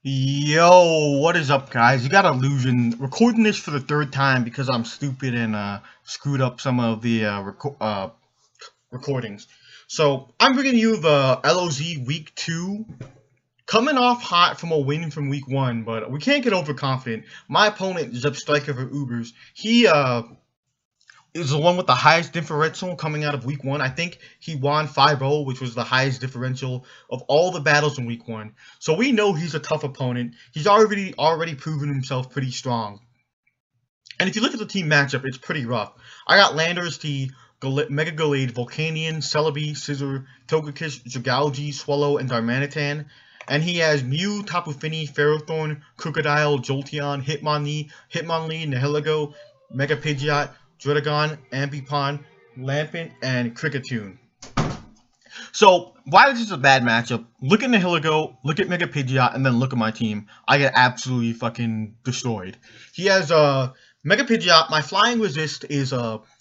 Yo, what is up, guys? You got Illusion. Recording this for the third time because I'm stupid and screwed up some of the recordings. So I'm bringing you the LOZ Week 2, coming off hot from a win from Week 1, but we can't get overconfident. My opponent, ZebstrikaforUbers, he is the one with the highest differential coming out of Week 1. I think he won 5-0, which was the highest differential of all the battles in Week 1. So we know he's a tough opponent. He's already proven himself pretty strong. And if you look at the team matchup, it's pretty rough. I got Landers, T, Mega Gallade, Volcanion, Celebi, Scizor, Togekiss, Dragalge, Swallow, and Darmanitan. And he has Mew, Tapu Fini, Ferrothorn, Crocodile, Jolteon, Hitmonlee, Nihilego, Mega Pidgeot, Druddigon, Ambipom, Lampent, and Kricketune. So, why this is a bad matchup, look at Nihilego, look at Mega Pidgeot, and then look at my team. I get absolutely fucking destroyed. He has Mega Pidgeot. My flying resist is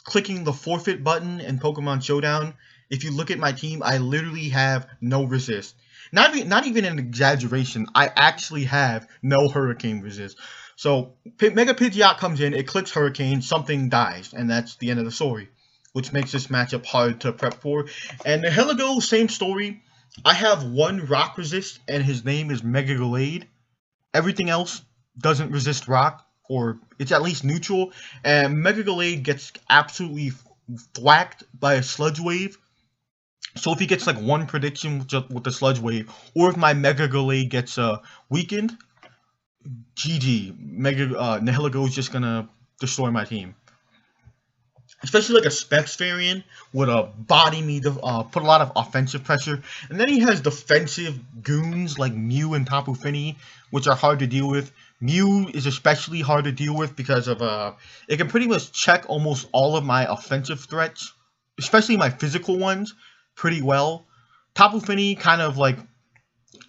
clicking the forfeit button in Pokemon Showdown. If you look at my team, I literally have no resist. Not even an exaggeration, I actually have no Hurricane resist. So, Mega Pidgeot comes in, it clicks Hurricane, something dies, and that's the end of the story, which makes this matchup hard to prep for. And Nihilego, same story. I have one rock resist, and his name is Mega Gallade. Everything else doesn't resist rock, or it's at least neutral, and Mega Gallade gets absolutely thwacked by a Sludge Wave. So if he gets like one prediction with the Sludge Wave, or if my Mega Gallade gets weakened, GG. Nihilego is just gonna destroy my team. Especially like a Specs variant would body me to put a lot of offensive pressure. And then he has defensive goons like Mew and Tapu Fini, which are hard to deal with. Mew is especially hard to deal with because of it can pretty much check almost all of my offensive threats, especially my physical ones, pretty well. Tapu Fini kind of like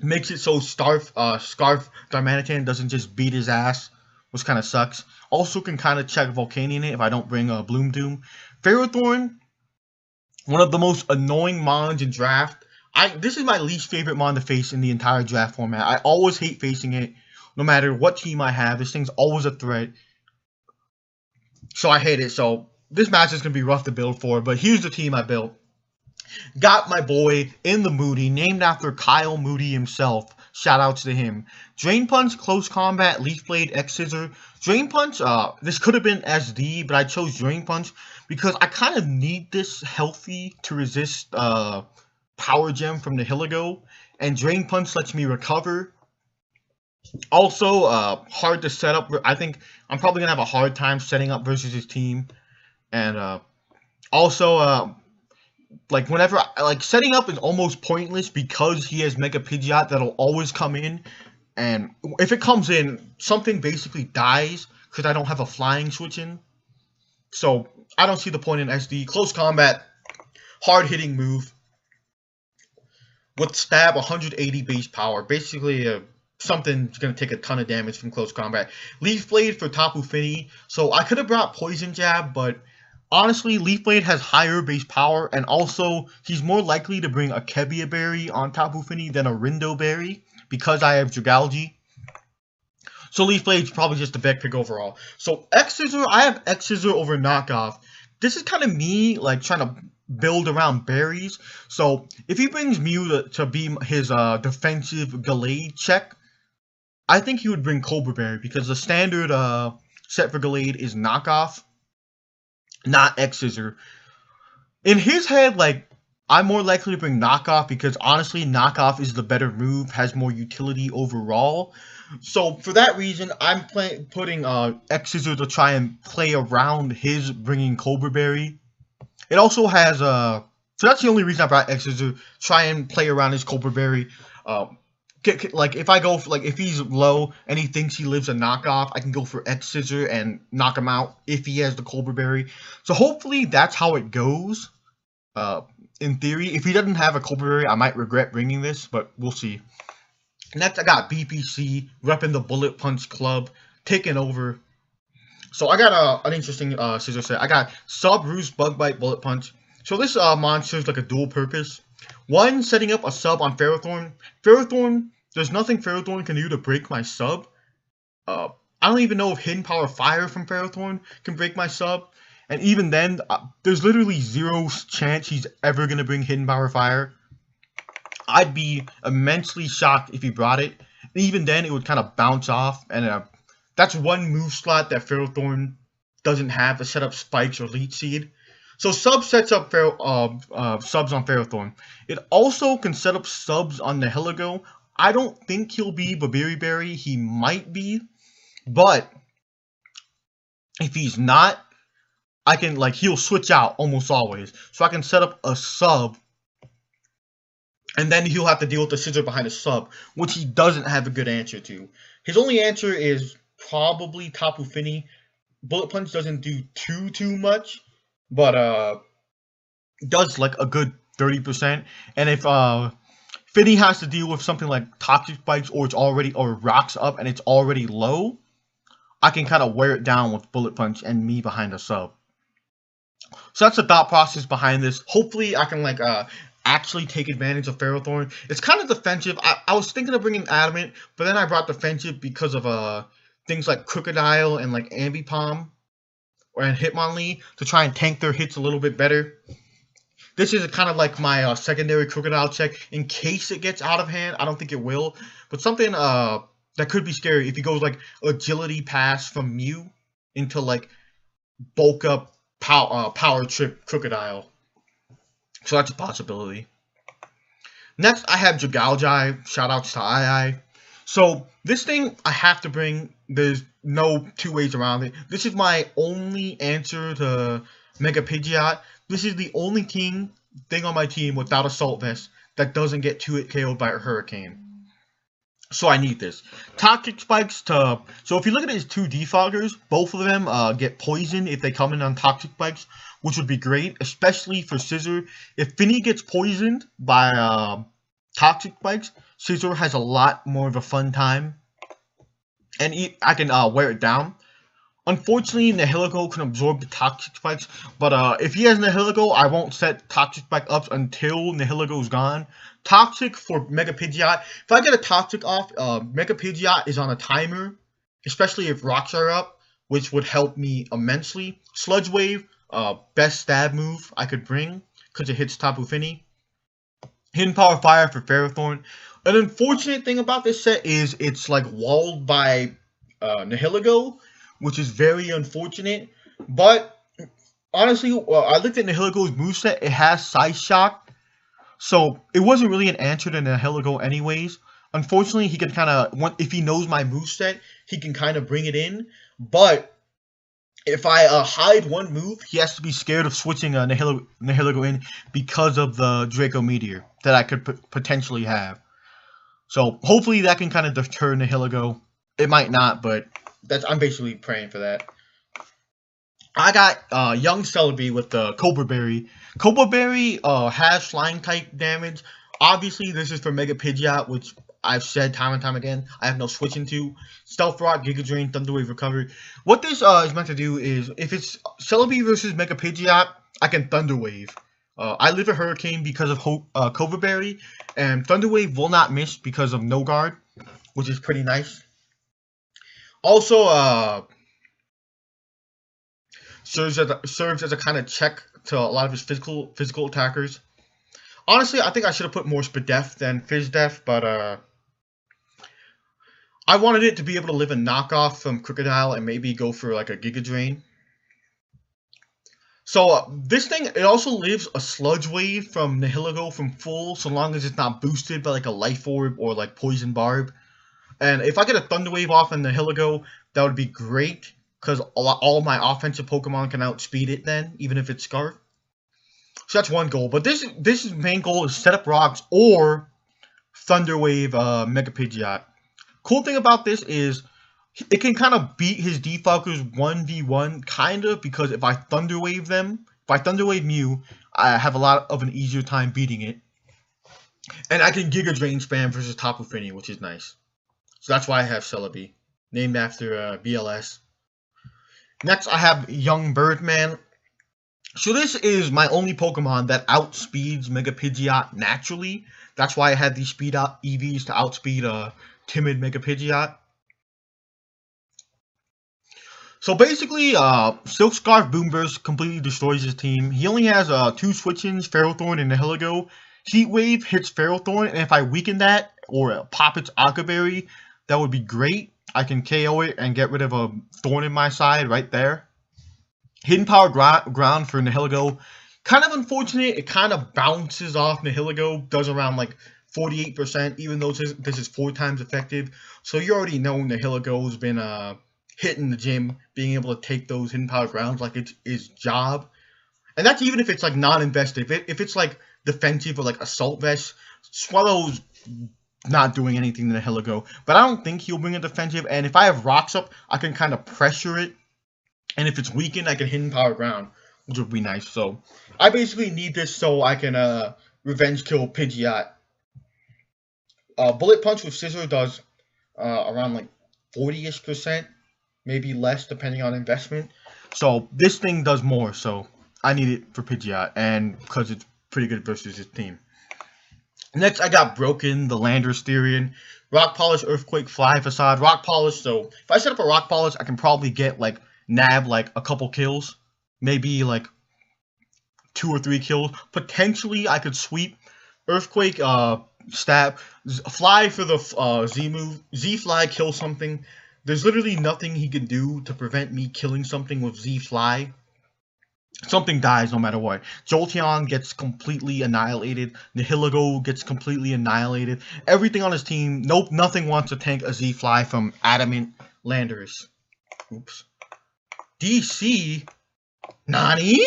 makes it so Scarf Darmanitan doesn't just beat his ass, which kind of sucks. Also can kind of check Volcanion if I don't bring Bloom Doom. Ferrothorn, one of the most annoying mons in draft. This is my least favorite mon to face in the entire draft format. I always hate facing it, no matter what team I have. This thing's always a threat, so I hate it. So this match is going to be rough to build for, but here's the team I built. Got my boy in the Moody, named after Kyle Moody himself. Shoutouts to him. Drain Punch, Close Combat, Leaf Blade, X Scissor. Drain Punch, this could have been SD, but I chose Drain Punch because I kind of need this healthy to resist Power Gem from the Nihilego. And Drain Punch lets me recover. Also, hard to set up. I think I'm probably going to have a hard time setting up versus his team. And also, like whenever setting up is almost pointless because he has Mega Pidgeot that'll always come in, and if it comes in, something basically dies because I don't have a flying switch in. So I don't see the point in SD. Close Combat, hard hitting move with stab 180 base power. Basically, something's gonna take a ton of damage from Close Combat. Leaf Blade for Tapu Fini. So I could have brought Poison Jab, but honestly, Leaf Blade has higher base power, and also he's more likely to bring a Kebia Berry on Tapu Fini than a Rindo Berry because I have Dragalge. So Leaf Blade's probably just the best pick overall. So X Scissor, I have X Scissor over Knockoff. This is kind of me like trying to build around berries. So if he brings Mew to be his defensive Gallade check, I think he would bring Cobra Berry because the standard set for Gallade is Knockoff, not X Scissor. In his head, like, I'm more likely to bring Knockoff because honestly, Knockoff is the better move, has more utility overall. So for that reason, I'm putting X Scissor to try and play around his bringing Cobra Berry. It also has so that's the only reason I brought X Scissor, try and play around his Cobra Berry. Like if I go for, like if he's low and he thinks he lives a Knockoff, I can go for X Scissor and knock him out if he has the Cobra Berry. So hopefully that's how it goes. In theory, if he doesn't have a Cobra Berry, I might regret bringing this, but we'll see. Next, I got BPC repping the Bullet Punch Club, taking over. So I got an interesting scissor set. I got Sub Roost, Bug Bite, Bullet Punch. So this monster is like a dual purpose. One, setting up a sub on Ferrothorn. Ferrothorn there's nothing Ferrothorn can do to break my sub. I don't even know if Hidden Power Fire from Ferrothorn can break my sub. And even then, there's literally zero chance he's ever going to bring Hidden Power Fire. I'd be immensely shocked if he brought it. And even then, it would kind of bounce off. And that's one move slot that Ferrothorn doesn't have to set up spikes or Leech Seed. So sub sets up subs on Ferrothorn. It also can set up subs on Nihilego. I don't think he'll be Babiri Berry. He might be. But if he's not, I can, like, he'll switch out almost always. So I can set up a sub, and then he'll have to deal with the scissor behind the sub, which he doesn't have a good answer to. His only answer is probably Tapu Fini. Bullet Punch doesn't do too much, but does like a good 30%. And if Fini has to deal with something like Toxic Spikes or rocks up and it's already low, I can kind of wear it down with Bullet Punch and me behind a sub. So that's the thought process behind this. Hopefully I can actually take advantage of Ferrothorn. It's kind of defensive. I was thinking of bringing Adamant, but then I brought defensive because of things like Crocodile and like Ambipom and Hitmonlee to try and tank their hits a little bit better. This is kind of like my secondary Crocodile check in case it gets out of hand. I don't think it will, but something that could be scary if he goes like Agility Pass from Mew into like bulk up power trip Crocodile. So that's a possibility. Next, I have Jagaljai. Shoutouts to II. So this thing I have to bring. There's no two ways around it. This is my only answer to Mega Pidgeot. This is the only thing on my team without Assault Vest that doesn't get 2-hit KO'd by a Hurricane. So I need this. Toxic Spikes to... So if you look at his two defoggers, both of them get poisoned if they come in on Toxic Spikes, which would be great, especially for Scissor. If Fini gets poisoned by Toxic Spikes, Scissor has a lot more of a fun time. And I can wear it down. Unfortunately, Nihilego can absorb the Toxic Spikes, but if he has Nihilego, I won't set Toxic Spike up until Nihilego's gone. Toxic for Mega Pidgeot. If I get a Toxic off, Mega Pidgeot is on a timer, especially if rocks are up, which would help me immensely. Sludge Wave, best stab move I could bring, because it hits Tapu Fini. Hidden Power Fire for Ferrothorn. An unfortunate thing about this set is it's like walled by Nihilego, which is very unfortunate. But honestly, I looked at Nihilego's moveset. It has Side Shock, so it wasn't really an answer to Nihilego anyways. Unfortunately, he can kind of, if he knows my moveset, he can kind of bring it in. But if I hide one move, he has to be scared of switching Nihilego in because of the Draco Meteor that I could potentially have. So hopefully that can kind of deter Nihilego. It might not, but I'm basically praying for that. I got Young Celebi with the Cobra Berry. Cobra Berry has flying type damage. Obviously, this is for Mega Pidgeot, which I've said time and time again, I have no switching to. Stealth Rock, Giga Drain, Thunder Wave Recovery. What this is meant to do is, if it's Celebi versus Mega Pidgeot, I can Thunder Wave. I live a Hurricane because of Cobra Berry, and Thunder Wave will not miss because of No Guard, which is pretty nice. Also, serves as a kind of check to a lot of his physical attackers. Honestly, I think I should have put more Spadef than Fizdef, but I wanted it to be able to live a knockoff from Crocodile and maybe go for like a Giga Drain. So this thing, it also lives a Sludge Wave from Nihilego from full, so long as it's not boosted by like a Life Orb or like Poison Barb. And if I get a Thunder Wave off in Nihilego, that would be great, because all my offensive Pokemon can outspeed it then, even if it's Scarf. So that's one goal. But this main goal is set up rocks or Thunder Wave Mega Pidgeot. Cool thing about this is it can kind of beat his defoggers 1v1, kind of, because if I Thunder Wave them, if I Thunder Wave Mew, I have a lot of an easier time beating it. And I can Giga Drain spam versus Tapu Fini, which is nice. So that's why I have Celebi, named after BLS. Next, I have Young Birdman. So this is my only Pokemon that outspeeds Mega Pidgeot naturally. That's why I had these speed out EVs to outspeed timid Mega Pidgeot. So basically, Silk Scarf Boomburst completely destroys his team. He only has 2 switch-ins, Ferrothorn and Nihilego. Heat Wave hits Ferrothorn, and if I weaken that, or pop its Aqua Berry, that would be great. I can KO it and get rid of a Thorn in my side right there. Hidden Power Ground for Nihilego. Kind of unfortunate, it kind of bounces off Nihilego, does around like 48%, even though this is 4 times effective. So you already know Nihilego's been hitting the gym, being able to take those Hidden Power Grounds like it's his job. And that's even if it's like non-invested. If it's like defensive or like Assault Vest, Swallow's not doing anything to Nihilego. But I don't think he'll bring a defensive, and if I have Rocks up, I can kind of pressure it. And if it's weakened, I can Hidden Power Ground, which would be nice. So I basically need this so I can revenge kill Pidgeot. Bullet Punch with Scissor does around like 40-ish%, maybe less depending on investment. So this thing does more, so I need it for Pidgeot, and because it's pretty good versus his team. Next, I got Broken, the Landorus Therian. Rock Polish, Earthquake, Fly Facade, Rock Polish. So if I set up a Rock Polish, I can probably get like nab like a couple kills, maybe like 2 or 3 kills. Potentially, I could sweep Earthquake, stab, Fly for the Z move. Z Fly kill something. There's literally nothing he can do to prevent me killing something with Z Fly. Something dies no matter what. Jolteon gets completely annihilated. Nihilego gets completely annihilated. Everything on his team, nope, nothing wants to tank a Z Fly from Adamant Landorus. Oops. DC? Nani?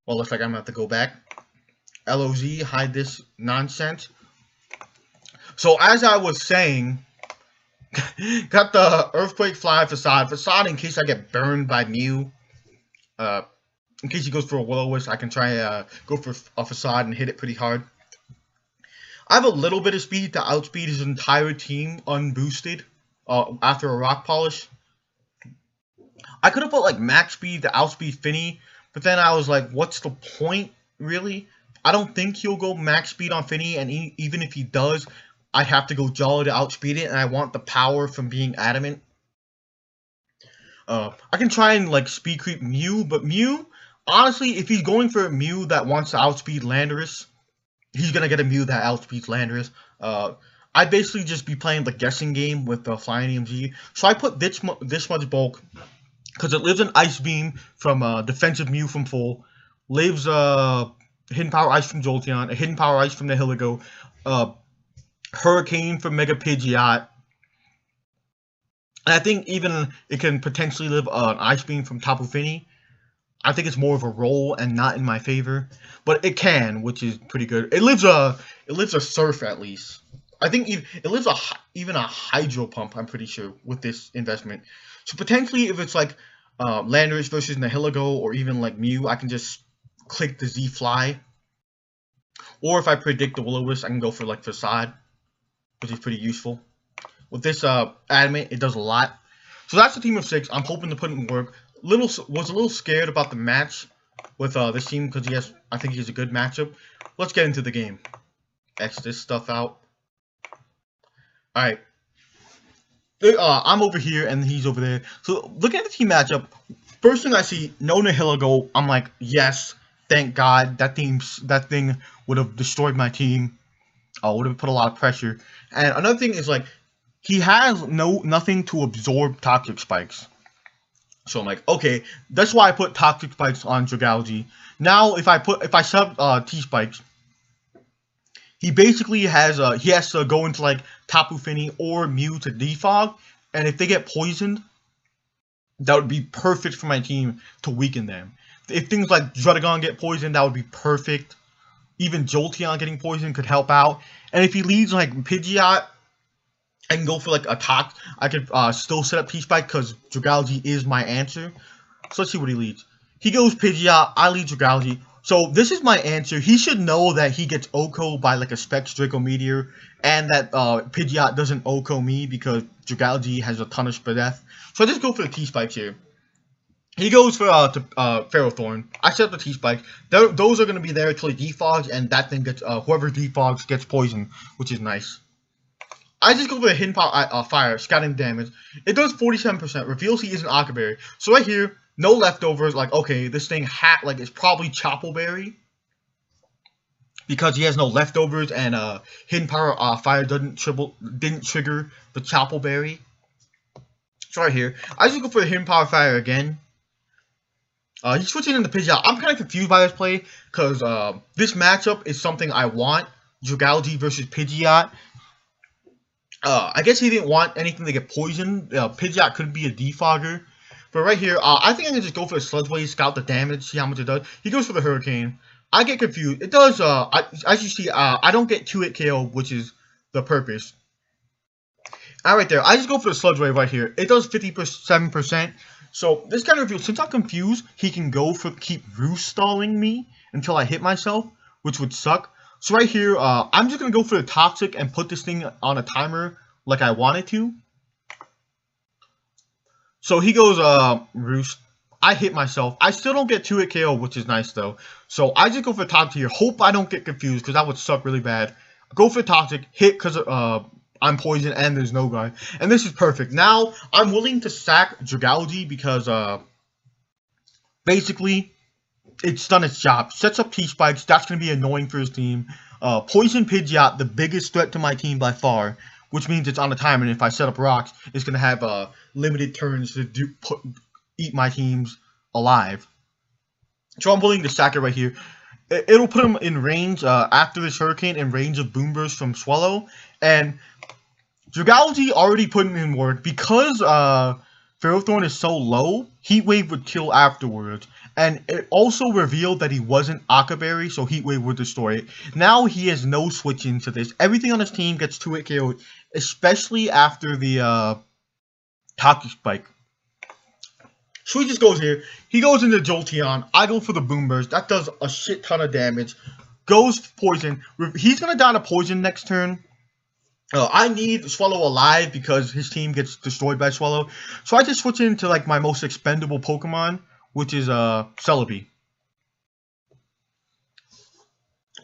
Well, looks like I'm going to have to go back. LOZ, hide this nonsense. So, as I was saying, got the Earthquake, Fly, Facade. Facade in case I get burned by Mew. In case he goes for a Will-O-Wisp, I can try go for a Facade and hit it pretty hard. I have a little bit of speed to outspeed his entire team unboosted after a Rock Polish. I could have put like max speed to outspeed Finny, but then I was like, what's the point, really? I don't think he'll go max speed on Finny, and even if he does, I'd have to go Jolly to outspeed it, and I want the power from being Adamant. I can try and like speed creep Mew, but Mew, honestly, if he's going for a Mew that wants to outspeed Landorus, he's gonna get a Mew that outspeeds Landorus. I'd basically just be playing the guessing game with the Flying EMG. So I put this much bulk because it lives in Ice Beam from defensive Mew from full, lives Hidden Power Ice from Jolteon, a Hidden Power Ice from Nihilego, Hurricane from Mega Pidgeot. And I think even it can potentially live an Ice Beam from Tapu Fini. I think it's more of a roll and not in my favor, but it can, which is pretty good. It lives a Surf at least. I think it lives even a Hydro Pump. I'm pretty sure with this investment. So potentially, if it's like Landorus versus Nihilego or even like Mew, I can just click the Z Fly. Or if I predict the Will-O-Wisp, I can go for like Facade, which is pretty useful. With this Adamant, it does a lot. So that's the team of 6. I'm hoping to put it in work. Was a little scared about the match with this team because I think he has a good matchup. Let's get into the game. X this stuff out. Alright. I'm over here and he's over there. So looking at the team matchup, first thing I see, no Nihilego. I'm like, yes, thank God. That thing would have destroyed my team. Would have put a lot of pressure. And another thing is like, he has nothing to absorb Toxic Spikes. So I'm like, okay, that's why I put Toxic Spikes on Dragalge. Now if I sub T-Spikes, he basically has to go into like Tapu Fini or Mew to defog, and if they get poisoned, that would be perfect for my team to weaken them. If things like Druddigon get poisoned, that would be perfect. Even Jolteon getting poisoned could help out. And if he leads like Pidgeot, I can go for like a Tox. I could still set up T-Spike because Dragalge is my answer. So let's see what he leads. He goes Pidgeot, I lead Dragalge. So this is my answer. He should know that he gets OHKO by like a Specs Draco Meteor, and that Pidgeot doesn't OHKO me because Dragalge has a ton of Spadef. So I just go for the T-Spikes here. He goes for Ferrothorn. I set up the T-Spike. Those are going to be there until he defogs, and that thing gets, whoever defogs gets poisoned, which is nice. I just go for the Hidden Fire, scouting damage. It does 47%, reveals he isn't Ockerberry. So right here, no leftovers, like, okay, this thing it's probably Choppleberry. Because he has no leftovers, and Hidden Fire didn't trigger the Choppleberry. So right here, I just go for the Hidden Fire again. He's switching into Pidgeot. I'm kind of confused by this play, because this matchup is something I want. Dragalge versus Pidgeot. I guess he didn't want anything to get poisoned. Pidgeot could be a defogger. But right here, I think I can just go for the Sludge Wave, scout the damage, see how much it does. He goes for the Hurricane. I get confused. It does, as you see, I don't get 2-hit KO, which is the purpose. Right there, I just go for the Sludge Wave right here. It does 57%. So this kind of reveals, since I'm confused, he can go for keep Roost stalling me until I hit myself, which would suck. So right here, I'm just going to go for the Toxic and put this thing on a timer like I wanted to. So he goes, Roost. I hit myself. I still don't get 2-hit KO, which is nice, though. So I just go for Toxic here. Hope I don't get confused, because that would suck really bad. Go for Toxic. Hit, because I'm poisoned, and there's no guy. And this is perfect. Now, I'm willing to sack Dragalge, because, basically, it's done its job. Sets up T-Spikes. That's going to be annoying for his team. Poison Pidgeot, the biggest threat to my team by far, which means it's on the timer, and if I set up rocks, it's going to have limited turns to eat my teams alive. So I'm willing to sack it right here. It'll put him in range after this Hurricane, in range of Boom Burst from Swallow. And Dragalge already put in work. Because Ferrothorn is so low, Heat Wave would kill afterwards. And it also revealed that he wasn't Ockerberry, so Heat Wave would destroy it. Now he has no switch into this. Everything on his team gets 2-hit KO, especially after the Toxic Spike. So he just goes here. He goes into Jolteon. I go for the Boom Burst. That does a shit ton of damage. Goes Poison. He's going to die to Poison next turn. I need Swallow alive because his team gets destroyed by Swallow. So I just switch into like my most expendable Pokemon, which is Celebi.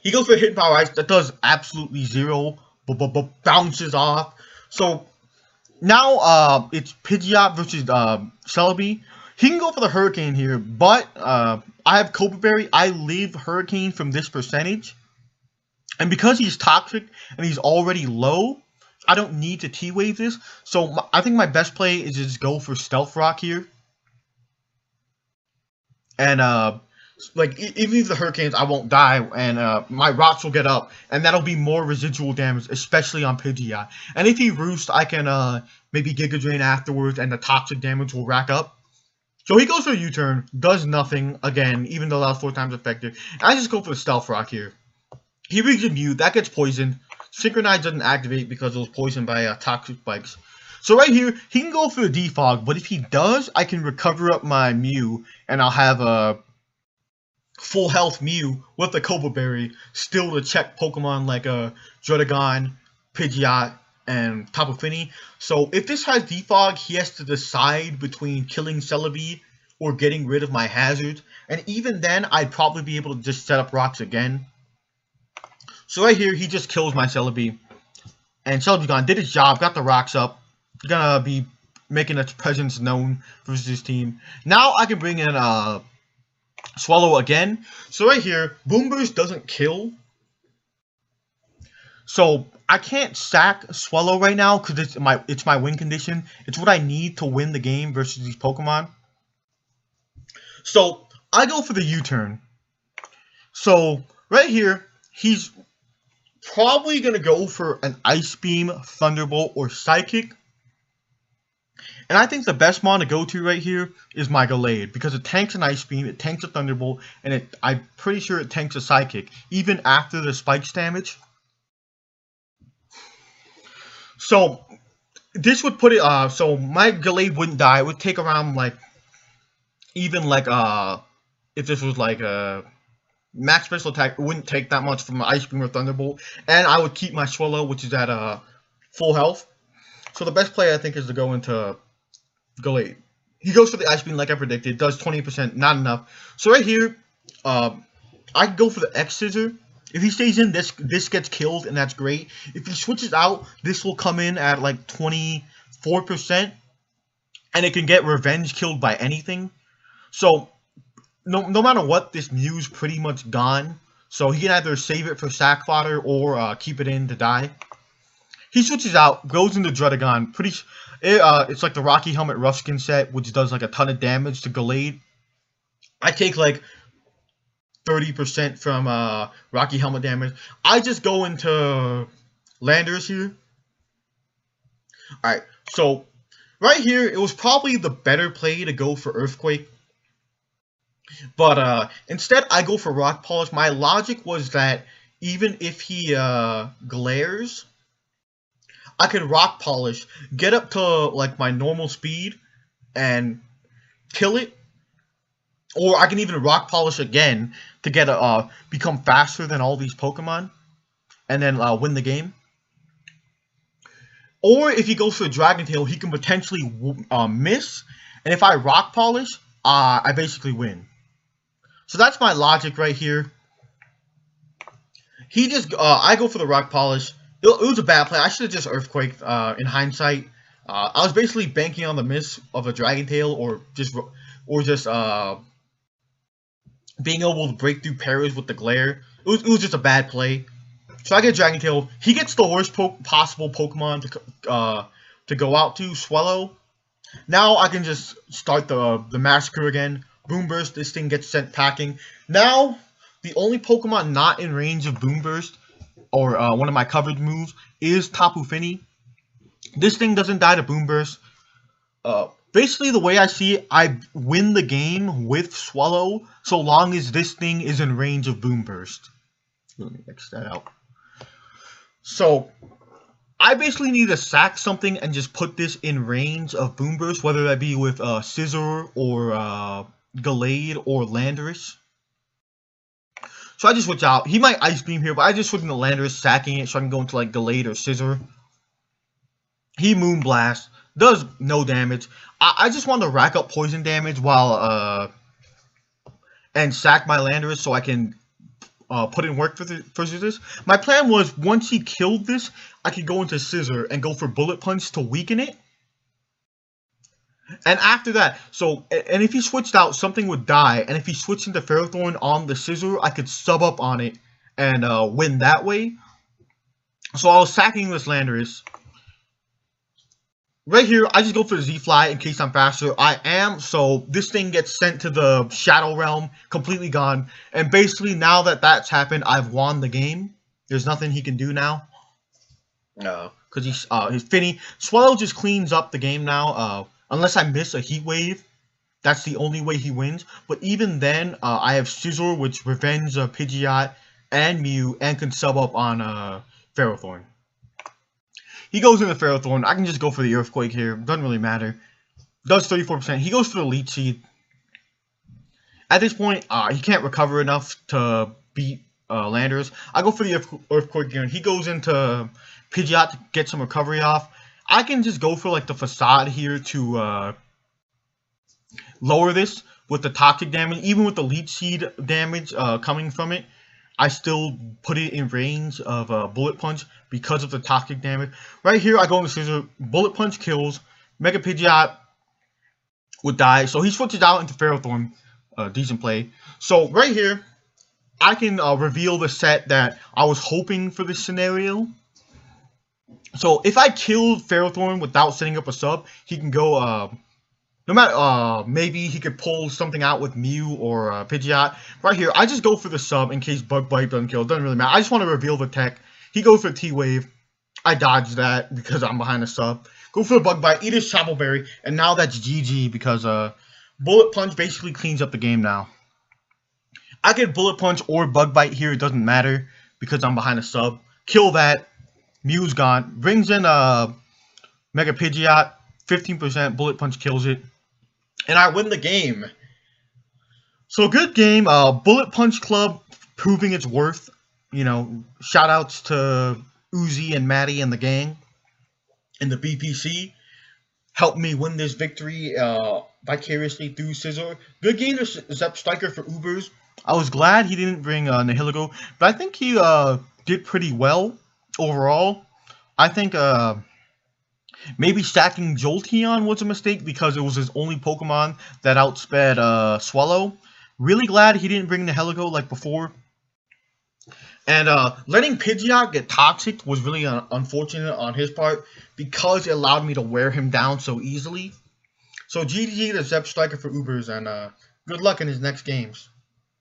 He goes for Hidden Power Ice. That does absolutely zero. Bounces off. So now it's Pidgeot versus Celebi. He can go for the Hurricane here, but I have Cobra Berry. I leave Hurricane from this percentage. And because he's Toxic and he's already low, I don't need to T-Wave this. So I think my best play is just go for Stealth Rock here. And like even if the Hurricanes, I won't die, and my rocks will get up, and that'll be more residual damage, especially on Pidgeot. And if he roosts, I can maybe Giga Drain afterwards, and the Toxic damage will rack up. So he goes for a U-turn, does nothing again, even though that was 4 times effective. And I just go for the Stealth Rock here. He reads a Mew, that gets poisoned. Synchronize doesn't activate because it was poisoned by Toxic Spikes. So right here, he can go for the Defog, but if he does, I can recover up my Mew, and I'll have a full health Mew with the Cobra Berry, still to check Pokemon like Druddigon, Pidgeot, and Tapu Fini. So if this has Defog, he has to decide between killing Celebi or getting rid of my hazards. And even then, I'd probably be able to just set up rocks again. So right here, he just kills my Celebi. And Celebi's gone, did his job, got the rocks up. Gonna be making its presence known versus his team. Now I can bring in Swallow again. So right here, Boom Burst doesn't kill. So I can't sack Swallow right now because it's my win condition. It's what I need to win the game versus these Pokemon. So I go for the U-turn. So right here, he's probably going to go for an Ice Beam, Thunderbolt, or Psychic. And I think the best mon to go to right here is my Gallade, because it tanks an Ice Beam, it tanks a Thunderbolt, and I'm pretty sure it tanks a Psychic, even after the Spikes damage. So this would put it, so my Gallade wouldn't die. It would take around like, even like, if this was like a max special attack, it wouldn't take that much from an Ice Beam or Thunderbolt. And I would keep my Swallow, which is at full health. So the best play I think is to go into Gallade. He goes for the Ice Beam like I predicted. Does 20%, not enough. So right here, I go for the X Scissor. If he stays in, this gets killed, and that's great. If he switches out, this will come in at like 24%, and it can get revenge killed by anything. So no matter what, this Mew's pretty much gone. So he can either save it for sack fodder or keep it in to die. He switches out, goes into Dredagon. It's like the Rocky Helmet Ruskin set, which does like a ton of damage to Gallade. I take like 30% from Rocky Helmet damage. I just go into Landers here. Alright, so right here, it was probably the better play to go for Earthquake. But instead, I go for Rock Polish. My logic was that even if he glares, I could Rock Polish, get up to like my normal speed, and kill it. Or I can even Rock Polish again to get become faster than all these Pokemon, and then win the game. Or if he goes for a Dragon Tail, he can potentially miss, and if I Rock Polish, I basically win. So that's my logic right here. He just, I go for the Rock Polish. It was a bad play. I should have just Earthquaked in hindsight. I was basically banking on the miss of a Dragon Tail, or just being able to break through parries with the glare. It was just a bad play. So I get Dragon Tail. He gets the worst possible Pokemon to go out to, Swellow. Now I can just start the Massacre again. Boom Burst, this thing gets sent packing. Now, the only Pokemon not in range of Boom Burst, or one of my covered moves, is Tapu Fini. This thing doesn't die to Boom Burst. Basically, the way I see it, I win the game with Swellow, so long as this thing is in range of Boom Burst. Let me X that out. So, I basically need to sack something and just put this in range of Boom Burst, whether that be with Scizor or Gallade or Landorus. So I just switch out. He might Ice Beam here, but I just switch into Landorus, sacking it so I can go into like Gallade or Scizor. He Moonblast. Does no damage. I just want to rack up poison damage while and sack my Landorus so I can put in work for this. My plan was once he killed this, I could go into Scizor and go for Bullet Punch to weaken it. And after that, and if he switched out, something would die. And if he switched into Ferrothorn on the Scizor, I could sub up on it and win that way. So I was sacking this Landorus. Right here, I just go for the Z-Fly in case I'm faster. I am, so this thing gets sent to the Shadow Realm, completely gone. And basically, now that that's happened, I've won the game. There's nothing he can do now. Because he's Finny. Swellow just cleans up the game now. Unless I miss a Heat Wave, that's the only way he wins. But even then, I have Scizor, which revenge Pidgeot and Mew, and can sub up on Ferrothorn. He goes into Ferrothorn. I can just go for the Earthquake here. Doesn't really matter. Does 34%. He goes for the Leech Seed. At this point, he can't recover enough to beat Landorus. I go for the Earthquake again. He goes into Pidgeot to get some recovery off. I can just go for like the Facade here to lower this with the Toxic damage. Even with the Leech Seed damage coming from it, I still put it in range of Bullet Punch because of the Toxic damage. Right here, I go into Scizor. Bullet Punch kills. Mega Pidgeot would die. So he switches out into Ferrothorn. Decent play. So right here, I can reveal the set that I was hoping for this scenario. So if I killed Ferrothorn without setting up a sub, he can go, no matter, maybe he could pull something out with Mew or Pidgeot. Right here, I just go for the sub in case Bug Bite doesn't kill. It doesn't really matter. I just want to reveal the tech. He goes for T-Wave. I dodge that because I'm behind a sub. Go for the Bug Bite, eat his Chapel Berry, and now that's GG because Bullet Punch basically cleans up the game now. I get Bullet Punch or Bug Bite here. It doesn't matter because I'm behind a sub. Kill that. Mew's gone. Brings in Mega Pidgeot. 15%. Bullet Punch kills it. And I win the game. So good game. Bullet Punch Club proving its worth. You know, shout outs to Uzi and Maddie and the gang. And the BPC. Helped me win this victory vicariously through Scizor. Good game to Zebstriker for Ubers. I was glad he didn't bring Nihilego, but I think he did pretty well overall. I think maybe stacking Jolteon was a mistake because it was his only Pokemon that outsped Swallow. Really glad he didn't bring Nihilego like before. And letting Pidgeot get toxic was really unfortunate on his part because it allowed me to wear him down so easily. So GG to Zebstriker for Ubers, and good luck in his next games.